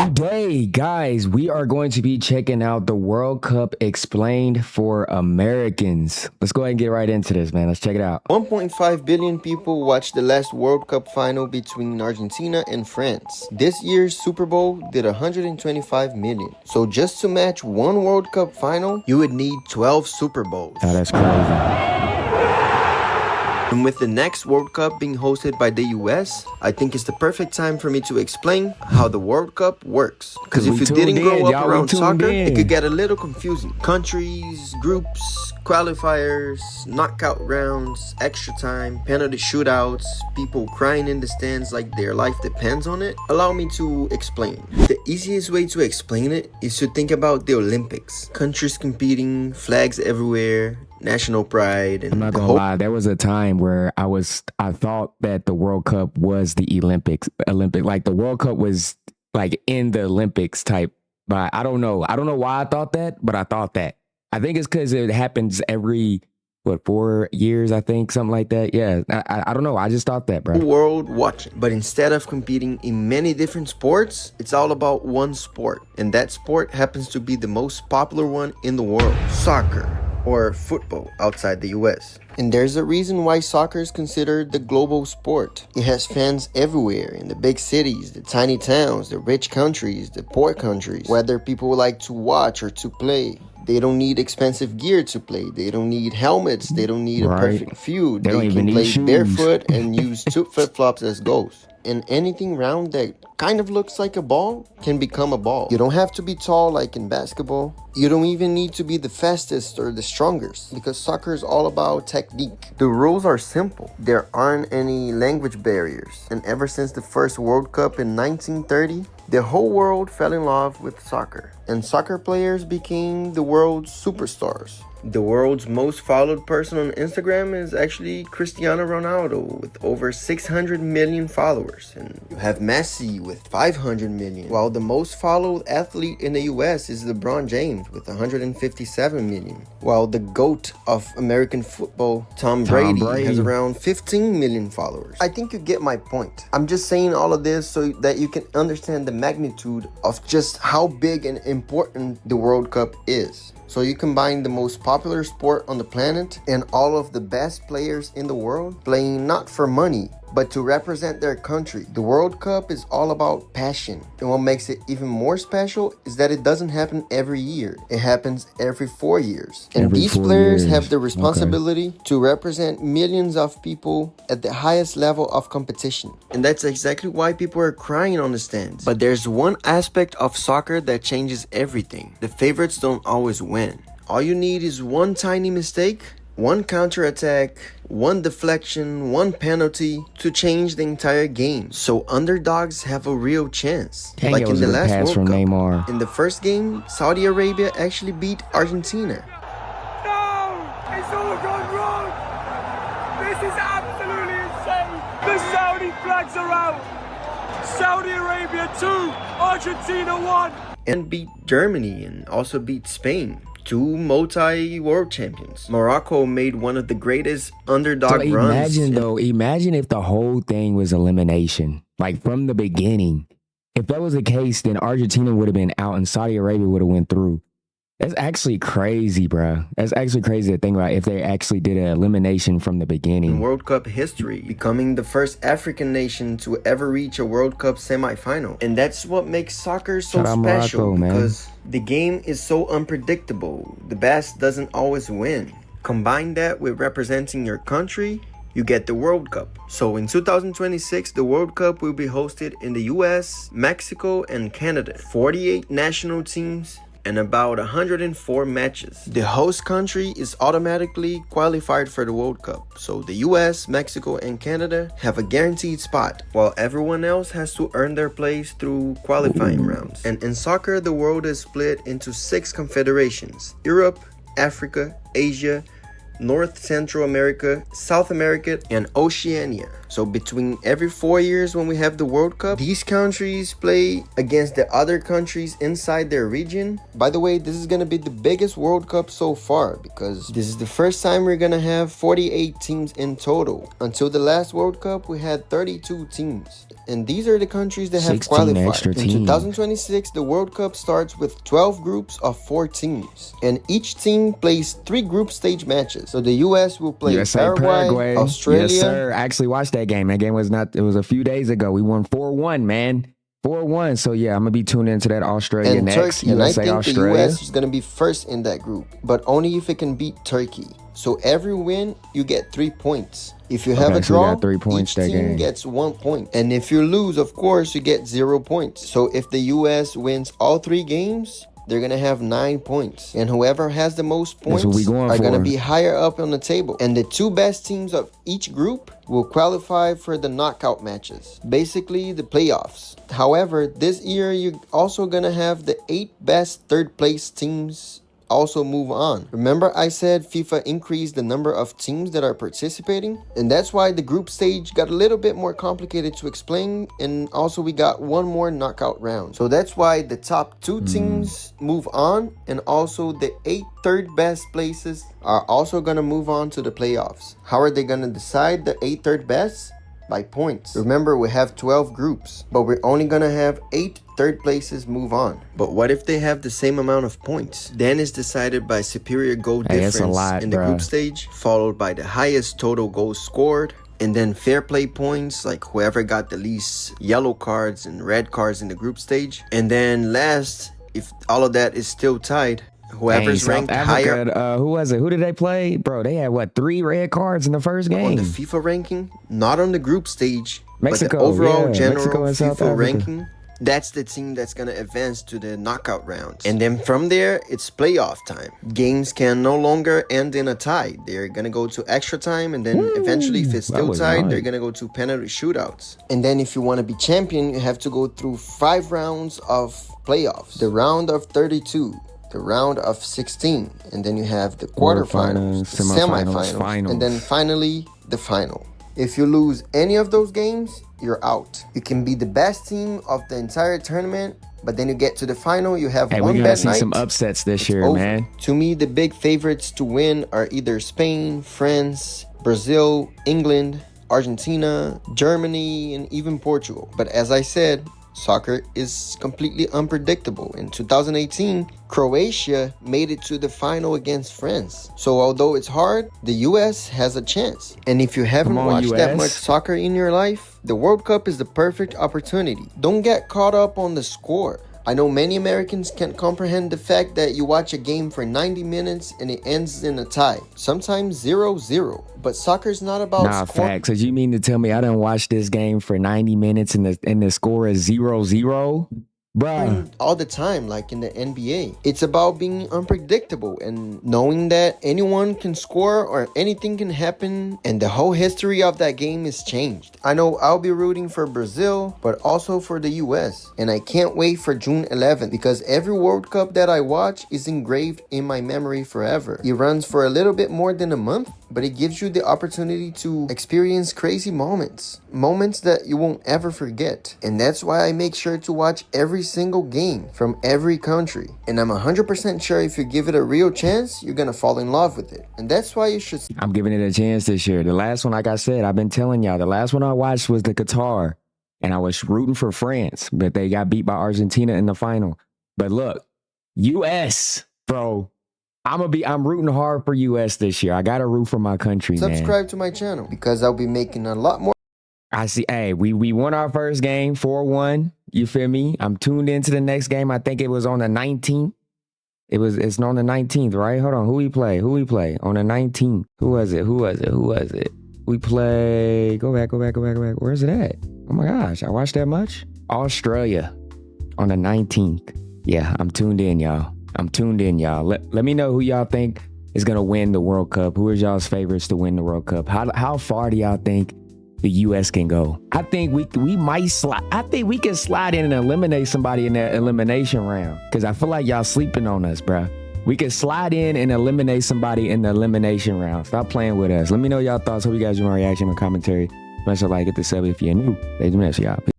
Today, guys, we are going to be checking out the World Cup explained for Americans. Let's go ahead and get right into this, man. Let's check it out. 1.5 billion people watched the last World Cup final between Argentina and France. This year's Super Bowl did 125 million. So just to match one World Cup final, you would need 12 Super Bowls. Oh, that's crazy. And with the next World Cup being hosted by the US, I think it's the perfect time for me to explain how the World Cup works. Because if you didn't grow up around soccer, it could get a little confusing. Countries, groups, qualifiers, knockout rounds, extra time, penalty shootouts, people crying in the stands like their life depends on it. Allow me to explain. The easiest way to explain it is to think about the Olympics. Countries competing, flags everywhere, national pride, and I'm not gonna lie, there was a time where I thought that the World Cup was the Olympics. Like the World Cup was like in the Olympics type. But I don't know why I thought that, but I thought that. I think it's because it happens every 4 years, I think, something like that. Yeah, I don't know. I just thought that, bro. World watching. But instead of competing in many different sports, it's all about one sport. And that sport happens to be the most popular one in the world. Soccer, or football outside the US. And there's a reason why soccer is considered the global sport. It has fans everywhere, in the big cities, the tiny towns, the rich countries, the poor countries. Whether people like to watch or to play, they don't need expensive gear to play. They don't need helmets. They don't need a perfect field. They can play barefoot and use 2 flip-flops as goals. And anything round that kind of looks like a ball can become a ball. You don't have to be tall like in basketball. You don't even need to be the fastest or the strongest, because soccer is all about technique. The rules are simple. There aren't any language barriers. And ever since the first World Cup in 1930, the whole world fell in love with soccer. And soccer players became the world's superstars. The world's most followed person on Instagram is actually Cristiano Ronaldo with over 600 million followers. And you have Messi with 500 million. While the most followed athlete in the US is LeBron James with 157 million. While the GOAT of American football, Tom Brady, has around 15 million followers. I think you get my point. I'm just saying all of this so that you can understand the magnitude of just how big and important the World Cup is. So you combine the most popular sport on the planet and all of the best players in the world playing not for money, but to represent their country. The World Cup is all about passion. And what makes it even more special is that it doesn't happen every year. It happens every 4 years. And these players have the responsibility to represent millions of people at the highest level of competition. And that's exactly why people are crying on the stands. But there's one aspect of soccer that changes everything. The favorites don't always win. All you need is one tiny mistake, one counterattack, one deflection, one penalty to change the entire game. So underdogs have a real chance. Like in the last World Cup. Neymar. In the first game, Saudi Arabia actually beat Argentina. No! It's all gone wrong! This is absolutely insane! The Saudi flags are out! Saudi Arabia 2, Argentina 1! And beat Germany and also beat Spain. 2 multi-world champions. Morocco made one of the greatest underdog runs. Imagine if the whole thing was elimination, like from the beginning. If that was the case, then Argentina would have been out and Saudi Arabia would have went through. That's actually crazy, bro. That's actually crazy to think about if they actually did an elimination from the beginning. In World Cup history, becoming the first African nation to ever reach a World Cup semifinal. And that's what makes soccer so special, because the game is so unpredictable. The best doesn't always win. Combine that with representing your country, you get the World Cup. So in 2026, the World Cup will be hosted in the US, Mexico, and Canada. 48 national teams and about 104 matches. The host country is automatically qualified for the World Cup. So the US, Mexico, and Canada have a guaranteed spot, while everyone else has to earn their place through qualifying rounds. And in soccer, the world is split into 6 confederations: Europe, Africa, Asia, North Central America, South America, and Oceania. So between every 4 years when we have the World Cup, these countries play against the other countries inside their region. By the way, this is gonna be the biggest World Cup so far, because this is the first time we're gonna have 48 teams in total. Until the last World Cup, we had 32 teams. and these are the countries that have 16 qualified. extra In teams. 2026, the World Cup starts with 12 groups of 4 teams, and each team plays 3 group stage matches. So the US will play Paraguay, Australia. Yes, sir. I actually watched that game. That game was not, it was a few days ago. We won 4-1, man. 4-1. So yeah, I'm gonna be tuned into that Australia and next. Turkey, and I think Australia. the US is gonna be first in that group, but only if it can beat Turkey. So every win, you get 3 points. If you have a so we draw, got 3 points each that team game. gets 1 point. And if you lose, of course, you get 0 points. So if the US wins all 3 games, they're gonna have 9 points, and whoever has the most points are gonna be higher up on the table, and the 2 best teams of each group will qualify for the knockout matches, basically the playoffs. However, this year you're also gonna have the 8 best third place teams also move on. Remember I said FIFA increased the number of teams that are participating? And that's why the group stage got a little bit more complicated to explain, and also we got 1 more knockout round. So that's why the top 2 teams move on, and also the 8 third best places are also gonna move on to the playoffs. How are they gonna decide the 8 third best? By points. Remember, we have 12 groups, but we're only gonna have 8 third places move on. But what if they have the same amount of points? Then it's decided by superior goal difference in the group stage, followed by the highest total goals scored, and then fair play points, like whoever got the least yellow cards and red cards in the group stage. And then last, if all of that is still tied, whoever's ranked higher. Who was it? Who did they play? Bro, they had what, 3 red cards in the first game? On the FIFA ranking, not on the group stage, Mexico, but the overall general Mexico and South FIFA Africa. ranking. That's the team that's going to advance to the knockout rounds. And then from there, it's playoff time. Games can no longer end in a tie. They're going to go to extra time, and then eventually, if it's still tied, they're going to go to penalty shootouts. And then if you want to be champion, you have to go through 5 rounds of playoffs. The round of 32. The round of 16, and then you have the quarterfinals, the semifinals, finals, and then finally the final. If you lose any of those games, you're out. You can be the best team of the entire tournament, but then you get to the final, you have one bad see night. some upsets this year, over. man. To me, the big favorites to win are either Spain, France, Brazil, England, Argentina, Germany, and even Portugal. But as I said, soccer is completely unpredictable. In 2018, Croatia made it to the final against France. So although it's hard, the US has a chance. And if you haven't watched that much soccer in your life, the World Cup is the perfect opportunity. Don't get caught up on the score. I know many Americans can't comprehend the fact that you watch a game for 90 minutes and it ends in a tie, sometimes 0-0. But soccer's not about score. Facts. So you mean to tell me I done watched this game for 90 minutes and the score is 0-0? Bruh. All the time, like in the NBA. It's about being unpredictable and knowing that anyone can score or anything can happen, and the whole history of that game is changed. I know I'll be rooting for Brazil, but also for the US, and I can't wait for June 11th because every World Cup that I watch is engraved in my memory forever. It runs for a little bit more than a month, but it gives you the opportunity to experience crazy moments that you won't ever forget. And that's why I make sure to watch every single game from every country. And I'm 100% sure if you give it a real chance, you're gonna fall in love with it. And that's why you should. I'm giving it a chance this year. The last one, like I said, I've been telling y'all, the last one I watched was the Qatar, and I was rooting for France, but they got beat by Argentina in the final. But look, US, bro, I'm rooting hard for US this year. I gotta root for my country, man. Subscribe to my channel because I'll be making a lot more. I see. Hey, we won our first game 4-1. You feel me? I'm tuned into the next game. I think it was on the 19th. It's on the 19th, right? Hold on. Who we play on the 19th? Who was it? We play. Go back. Where's it at? Oh my gosh, I watched that much. Australia on the 19th. Yeah, I'm tuned in, y'all. Let me know who y'all think is gonna win the World Cup. Who is y'all's favorites to win the World Cup? How far do y'all think the US can go? I think we might slide. I think we can slide in and eliminate somebody in that elimination round. Cause I feel like y'all sleeping on us, bruh. We can slide in and eliminate somebody in the elimination round. Stop playing with us. Let me know y'all thoughts. Hope you guys enjoy my reaction and commentary. Smash a like, hit the sub if you're new. Ladies and gentlemen, y'all.